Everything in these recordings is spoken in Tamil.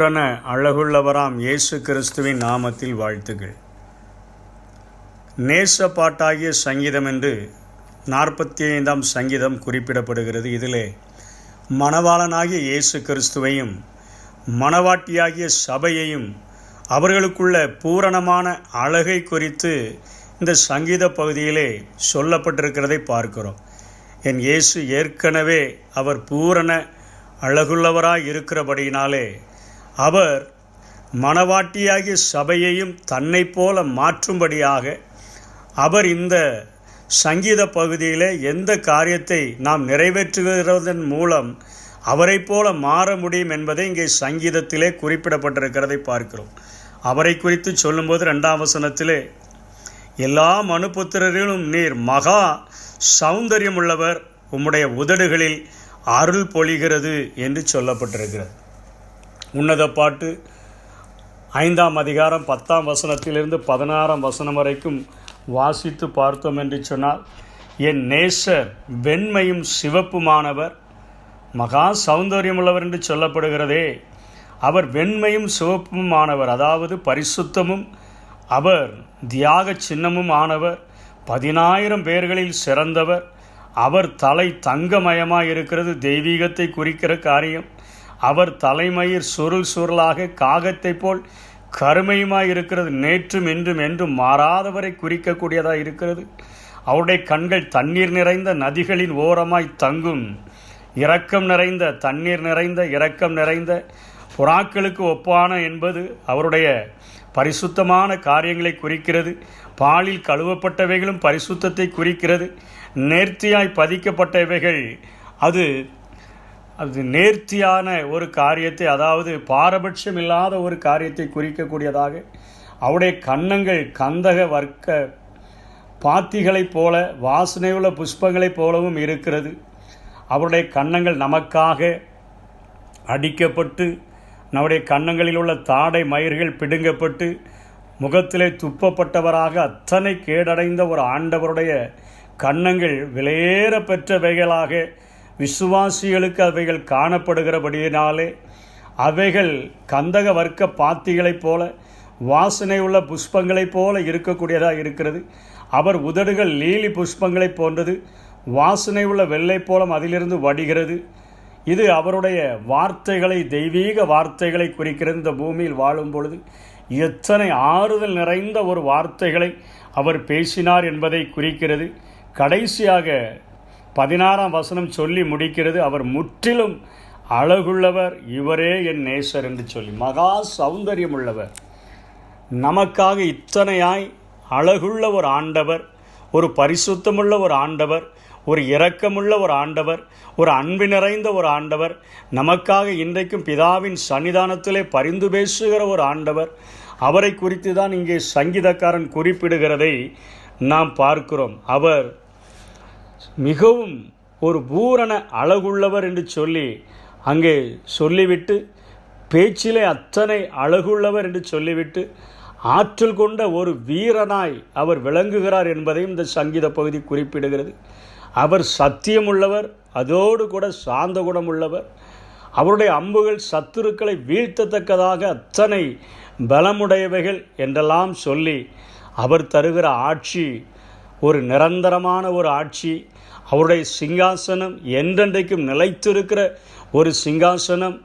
பூரண அழகுள்ளவராம் இயேசு கிறிஸ்துவின் நாமத்தில் வாழ்த்துகள். நேச பாட்டாகிய சங்கீதம் என்று 45ஆம் சங்கீதம் குறிப்பிடப்படுகிறது. இதிலே மணவாளனாகிய இயேசு கிறிஸ்துவையும் மணவாட்டியாகிய சபையையும் அவர்களுக்குள்ள பூரணமான அழகை குறித்து இந்த சங்கீத பகுதியிலே சொல்லப்பட்டிருக்கிறதை பார்க்கிறோம். என் இயேசு ஏற்கனவே அவர் பூரண அழகுள்ளவராய் இருக்கிறபடியினாலே அவர் மணவாட்டியாகிய சபையையும் தன்னை போல மாற்றும்படியாக அவர் இந்த சங்கீத பகுதியிலே எந்த காரியத்தை நாம் நிறைவேற்றுகிறதன் மூலம் அவரை போல மாற முடியும் என்பதை இங்கே சங்கீதத்திலே குறிப்பிடப்பட்டிருக்கிறதை பார்க்கிறோம். அவரை குறித்து சொல்லும்போது 2ஆம் வசனத்திலே எல்லா மனுபுத்திரரிலும் நீர் மகா சௌந்தரியமுள்ளவர், உம்முடைய உதடுகளில் அருள் பொழிகிறது என்று சொல்லப்பட்டிருக்கிறது. உன்னத பாட்டு 5ஆம் அதிகாரம் 10ஆம் வசனத்திலிருந்து 16ஆம் வசனம் வரைக்கும் வாசித்து பார்த்தோம் என்று சொன்னால், என் நேசர் வெண்மையும் சிவப்புமானவர், மகா சௌந்தரியமுள்ளவர் என்று சொல்லப்படுகிறதே. அவர் வெண்மையும் சிவப்புமானவர், அதாவது பரிசுத்தமும் அவர் தியாக சின்னமும் ஆனவர், 10,000 பேர்களில் சிறந்தவர். அவர் தலை தங்கமயமாக இருக்கிறது, தெய்வீகத்தை குறிக்கிற காரியம். அவர் தலைமயிர் சுருள் சுருளாக காகத்தை போல் கருமையுமாய் இருக்கிறது, நேற்றும் இன்றும் என்றும் மாறாதவரை குறிக்கக்கூடியதாக இருக்கிறது. அவருடைய கண்கள் தண்ணீர் நிறைந்த நதிகளின் ஓரமாய் தங்கும், இரக்கம் நிறைந்த தண்ணீர் நிறைந்த இரக்கம் நிறைந்த புறாக்களுக்கு ஒப்பான என்பது அவருடைய பரிசுத்தமான காரியங்களை குறிக்கிறது. பாலில் கழுவப்பட்டவைகளும் பரிசுத்தத்தை குறிக்கிறது. நேர்த்தியாய் பதிக்கப்பட்டவைகள் அது நேர்த்தியான ஒரு காரியத்தை, அதாவது பாரபட்சம் இல்லாத ஒரு காரியத்தை குறிக்கக்கூடியதாக. அவருடைய கன்னங்கள் கந்தக வர்க்க பாத்திகளைப் போல வாசனையுள்ள புஷ்பங்களைப் போலவும் இருக்கிறது. அவருடைய கன்னங்கள் நமக்காக அடிக்கப்பட்டு நம்முடைய கன்னங்களில் உள்ள தாடை மயிர்கள் பிடுங்கப்பட்டு முகத்திலே துப்பப்பட்டவராக அத்தனை கேடடைந்த ஒரு ஆண்டவருடைய கன்னங்கள் விலையேற பெற்றவைகளாக விசுவாசிகளுக்கு அவைகள் காணப்படுகிறபடியினாலே அவைகள் கந்தக வர்க்க பாத்திகளைப் போல வாசனை உள்ள புஷ்பங்களைப் போல இருக்கக்கூடியதாக இருக்கிறது. அவர் உதடுகள் லீலி புஷ்பங்களைப் போன்றது, வாசனை உள்ள வெள்ளை போலம் அதிலிருந்து வடிகிறது. இது அவருடைய வார்த்தைகளை, தெய்வீக வார்த்தைகளை குறிக்கிறது. இந்த பூமியில் வாழும் பொழுது எத்தனை ஆறுதல் நிறைந்த ஒரு வார்த்தைகளை அவர் பேசினார் என்பதை குறிக்கிறது. கடைசியாக 16ஆம் வசனம் சொல்லி முடிக்கிறது, அவர் முற்றிலும் அழகுள்ளவர், இவரே என் நேசர் என்று சொல்லி. மகா சௌந்தரியம் உள்ளவர், நமக்காக இத்தனையாய் அழகுள்ள ஒரு ஆண்டவர், ஒரு பரிசுத்தமுள்ள ஒரு ஆண்டவர், ஒரு இரக்கமுள்ள ஒரு ஆண்டவர், ஒரு அன்பு நிறைந்த ஒரு ஆண்டவர், நமக்காக இன்றைக்கும் பிதாவின் சன்னிதானத்திலே பரிந்து பேசுகிற ஒரு ஆண்டவர். அவரை குறித்து தான் இங்கே சங்கீதக்காரன் குறிப்பிடுகிறதை நாம் பார்க்கிறோம். அவர் மிகவும் ஒரு பூரண அழகுள்ளவர் என்று சொல்லி அங்கே சொல்லிவிட்டு, பேச்சிலே அத்தனை அழகுள்ளவர் என்று சொல்லிவிட்டு, ஆற்றல் கொண்ட ஒரு வீரனாய் அவர் விளங்குகிறார் என்பதையும் இந்த சங்கீத பகுதி குறிப்பிடுகிறது. அவர் சத்தியமுள்ளவர், அதோடு கூட சாந்த குணமுள்ளவர். அவருடைய அம்புகள் சத்துருக்களை வீழ்த்தத்தக்கதாக அத்தனை பலமுடையவைகள் என்றெல்லாம் சொல்லி அவர் தருகிற ஆட்சி ஒரு நிரந்தரமான ஒரு ஆட்சி. அவருடைய சிங்காசனம் என்றென்றைக்கும் நிலைத்திருக்கிற ஒரு சிங்காசனம்.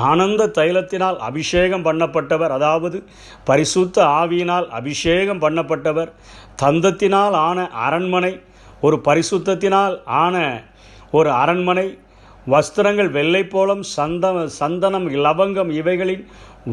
ஆனந்த தைலத்தினால் அபிஷேகம் பண்ணப்பட்டவர், அதாவது பரிசுத்த ஆவியினால் அபிஷேகம் பண்ணப்பட்டவர். தந்தத்தினால் ஆன அரண்மனை, ஒரு பரிசுத்தத்தினால் ஆன ஒரு அரண்மனை. வஸ்திரங்கள் வெள்ளை போலம், சந்தனம் லவங்கம் இவைகளின்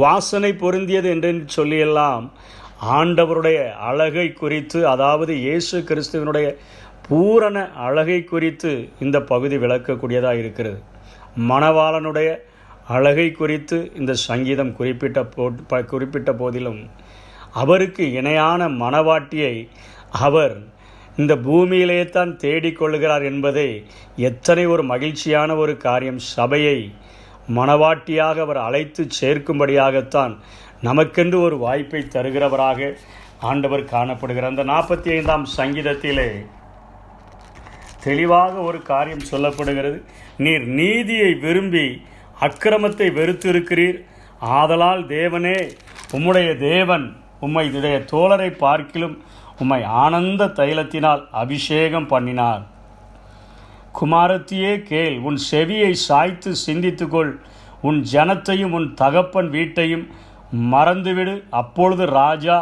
வாசனை பொருந்தியது என்று சொல்லியெல்லாம் ஆண்டவருடைய அழகை குறித்து, அதாவது இயேசு கிறிஸ்துவனுடைய பூரண அழகை குறித்து இந்த பகுதி விளக்கக்கூடியதாக இருக்கிறது. மணவாளனுடைய அழகை குறித்து இந்த சங்கீதம் குறிப்பிட்ட போதிலும் அவருக்கு இணையான மணவாட்டியை அவர் இந்த பூமியிலே தான் தேடிக்கொள்கிறார் என்பதை எத்தனை ஒரு மகிழ்ச்சியான ஒரு காரியம். சபையை மணவாட்டியாக அவர் அழைத்து சேர்க்கும்படியாகத்தான் நமக்கென்று ஒரு வாய்ப்பை தருகிறவராக ஆண்டவர் காணப்படுகிறார். அந்த 45ஆம் சங்கீதத்திலே தெளிவாக ஒரு காரியம் சொல்லப்படுகிறது. நீர் நீதியை விரும்பி அக்கிரமத்தை வெறுத்திருக்கிறீர், ஆதலால் தேவனே, உம்முடைய தேவன் உம்முடைய தோழரை பார்க்கிலும் உம்மை ஆனந்த தைலத்தினால் அபிஷேகம் பண்ணினார். குமாரத்தியே கேள், உன் செவியை சாய்த்து சிந்தித்துக்கொள். உன் ஜனத்தையும் உன் தகப்பன் வீட்டையும் மறந்துவிடு, அப்பொழுது ராஜா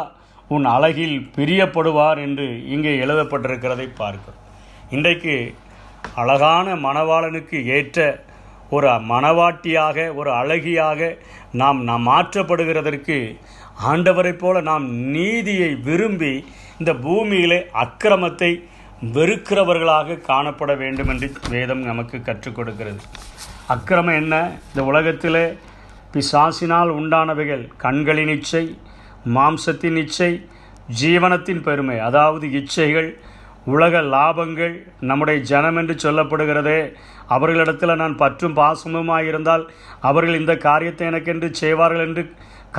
உன் அழகில் பிரியப்படுவார் என்று இங்கே எழுதப்பட்டிருக்கிறதை பார்க்கிறோம். இன்றைக்கு அழகான மணவாளனுக்கு ஏற்ற ஒரு மணவாட்டியாக, ஒரு அழகியாக நாம் மாற்றப்படுகிறதற்கு ஆண்டவரைப் போல நாம் நீதியை விரும்பி இந்த பூமியிலே அக்கிரமத்தை வெறுக்கிறவர்களாக காணப்பட வேண்டும் என்று வேதம் நமக்கு கற்றுக் கொடுக்கிறது. அக்கிரமம் என்ன? இந்த உலகத்திலே பிசாசினால் உண்டானவைகள் கண்களின் இச்சை, மாம்சத்தின் இச்சை, ஜீவனத்தின் பெருமை, அதாவது இச்சைகள், உலக லாபங்கள். நம்முடைய ஜனம் என்று சொல்லப்படுகிறதே, அவர்களிடத்தில் நான் பற்றும் பாசமுமாயிருந்தால் அவர்கள் இந்த காரியத்தை எனக்கென்று செய்வார்கள் என்று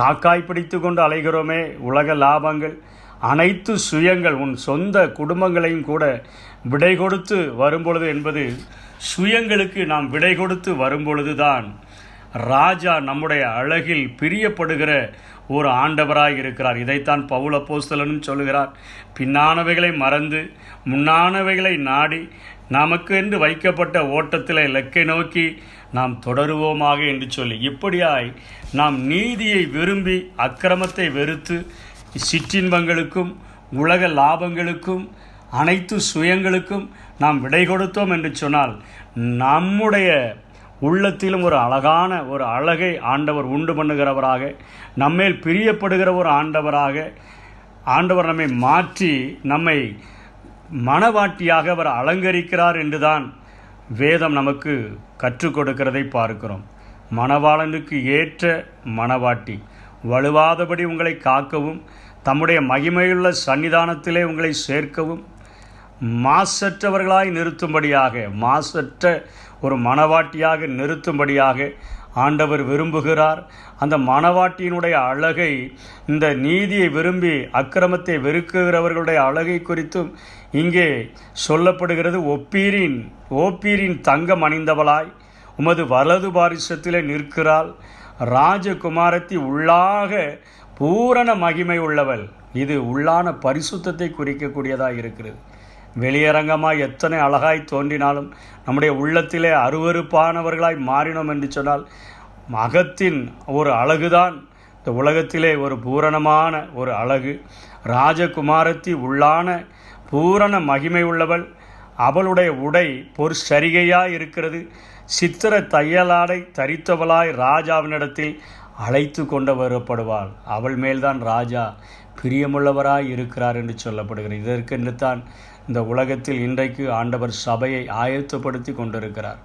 காக்காய் பிடித்து கொண்டு அலைகிறோமே. உலக லாபங்கள், அனைத்து சுயங்கள், உன் சொந்த குடும்பங்களையும் கூட விடை கொடுத்து வரும்பொழுது என்பது சுயங்களுக்கு நாம் விடை கொடுத்து வரும்பொழுது தான் ராஜா நம்முடைய அழகில் பிரியப்படுகிற ஒரு ஆண்டவராய் இருக்கிறார். இதைத்தான் பவுல் அப்போஸ்தலனும் சொல்லுகிறார். பின்னானவைகளை மறந்து முன்னானவைகளை நாடி நமக்கு என்று வைக்கப்பட்ட ஓட்டத்தில் இலக்கை நோக்கி நாம் தொடருவோமாக என்று சொல்லி, இப்படியாய் நாம் நீதியை விரும்பி அக்கிரமத்தை வெறுத்து சிற்றின்பங்களுக்கும் உலக லாபங்களுக்கும் அனைத்து சுயங்களுக்கும் நாம் விடை கொடுத்தோம் என்று சொன்னால் நம்முடைய உள்ளத்திலும் ஒரு அழகான ஒரு அழகை ஆண்டவர் உண்டு பண்ணுகிறவராக, நம்மேல் பிரியப்படுகிற ஒரு ஆண்டவர் நம்மை மாற்றி நம்மை மணவாட்டியாக அவர் அலங்கரிக்கிறார் என்றுதான் வேதம் நமக்கு கற்றுக் கொடுக்கிறதை பார்க்கிறோம். மணவாளனுக்கு ஏற்ற மணவாட்டி வலுவாதபடி உங்களை காக்கவும், தம்முடைய மகிமையுள்ள சன்னிதானத்திலே உங்களை சேர்க்கவும், மாசற்றவர்களாய் நிறுத்தும்படியாக, மாசற்ற ஒரு மணவாட்டியாக நிறுத்தும்படியாக ஆண்டவர் விரும்புகிறார். அந்த மணவாட்டியினுடைய அழகை, இந்த நீதியை விரும்பி அக்கிரமத்தை வெறுக்குகிறவர்களுடைய அழகை குறித்தும் இங்கே சொல்லப்படுகிறது. ஓப்பீரின் தங்கம் அணிந்தவளாய் உமது வலது பாரிசத்திலே நிற்கிறாள். ராஜகுமாரத்தி உள்ளாக பூரண மகிமை உள்ளவள். இது உள்ளான பரிசுத்தத்தை குறிக்கக்கூடியதாக இருக்கிறது. வெளியரங்கமாய் எத்தனை அழகாய் தோன்றினாலும் நம்முடைய உள்ளத்திலே அருவருப்பானவர்களாய் மாறினோம் என்று சொன்னால் அகத்தின் ஒரு அழகுதான் இந்த உலகத்திலே ஒரு பூரணமான ஒரு அழகு. ராஜகுமாரத்தி உள்ளான பூரண மகிமை உள்ளவள். அவளுடைய உடை பொற்சரிகையாய் இருக்கிறது. சித்திர தையலாடை தரித்தவளாய் ராஜாவினிடத்தில் அழைத்து கொண்டு வரப்படுவாள். அவள் மேல்தான் ராஜா பிரியமுள்ளவராய் இருக்கிறார் என்று சொல்லப்படுகிறது. இதற்கென்று தான் இந்த உலகத்தில் இன்றைக்கு ஆண்டவர் சபையை ஆயத்தப்படுத்தி கொண்டிருக்கிறார்.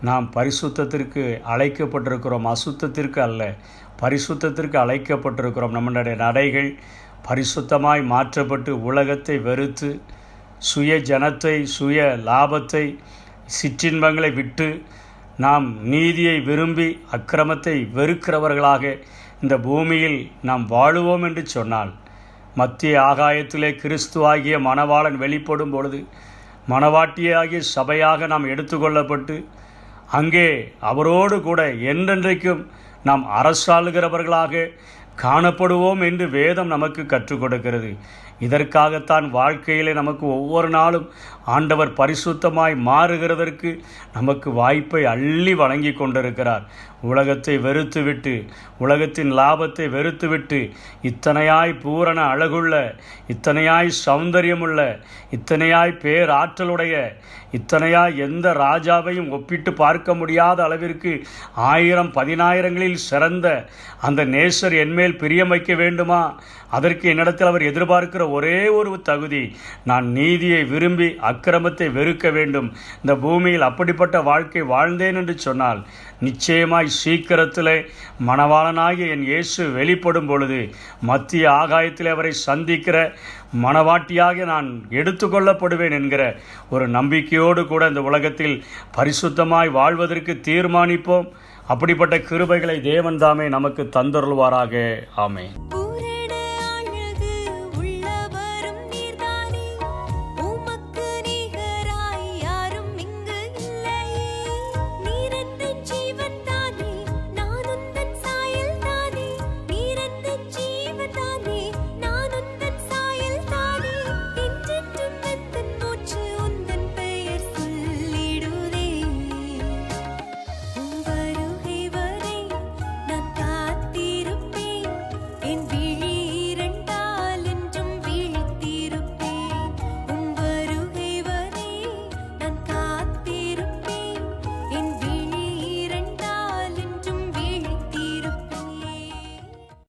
நாம் பரிசுத்தத்திற்கு அழைக்கப்பட்டிருக்கிறோம், அசுத்தத்திற்கு அல்ல, பரிசுத்தத்திற்கு அழைக்கப்பட்டிருக்கிறோம். நம்முடைய நடைகள் பரிசுத்தமாய் மாற்றப்பட்டு உலகத்தை வெறுத்து சுய ஜனத்தை, சுய லாபத்தை, சிற்றின்பங்களை விட்டு நாம் நீதியை விரும்பி அக்கிரமத்தை வெறுக்கிறவர்களாக இந்த பூமியில் நாம் வாழுவோம் என்று சொன்னால், மத்திய ஆகாயத்திலே கிறிஸ்துவாகிய மணவாளன் வெளிப்படும் பொழுது மணவாட்டியாகிய சபையாக நாம் எடுத்துக்கொள்ளப்பட்டு அங்கே அவரோடு கூட என்றென்றைக்கும் நாம் அரசாளுகிறவர்களாக காணப்படுவோம் என்று வேதம் நமக்கு கற்றுக் கொடுக்கிறது. இதற்காகத்தான் வாழ்க்கையிலே நமக்கு ஒவ்வொரு நாளும் ஆண்டவர் பரிசுத்தமாய் மாறுகிறதற்கு நமக்கு வாய்ப்பை அள்ளி வழங்கி கொண்டிருக்கிறார். உலகத்தை வெறுத்துவிட்டு, உலகத்தின் லாபத்தை வெறுத்துவிட்டு, இத்தனையாய் பூரண அழகுள்ள, இத்தனையாய் சௌந்தரியமுள்ள, இத்தனையாய் பேராற்றலுடைய, இத்தனையாய் எந்த ராஜாவையும் ஒப்பிட்டு பார்க்க முடியாத அளவிற்கு 1000 10,000ங்களில் சிறந்த அந்த நேசர் என்மேல் பிரியம் வைக்க வேண்டுமா? அதற்கு என்னிடத்தில் அவர் எதிர்பார்க்கிற ஒரே ஒரு தகுதி, நான் நீதியை விரும்பி அக்கிரமத்தை வெறுக்க வேண்டும். இந்த பூமியில் அப்படிப்பட்ட வாழ்க்கை வாழ்ந்தேன் என்று சொன்னால் நிச்சயமாய் சீக்கிரத்திலே மணவாளனாகிய என் இயேசு வெளிப்படும் பொழுது மத்திய ஆகாயத்திலே அவரை சந்திக்கிற மணவாட்டியாக நான் எடுத்துக்கொள்ளப்படுவேன் என்கிற ஒரு நம்பிக்கையோடு கூட இந்த உலகத்தில் பரிசுத்தமாய் வாழ்வதற்கு தீர்மானிப்போம். அப்படிப்பட்ட கிருபைகளை தேவன் தாமே நமக்கு தந்தருள்வாராக. ஆமென்.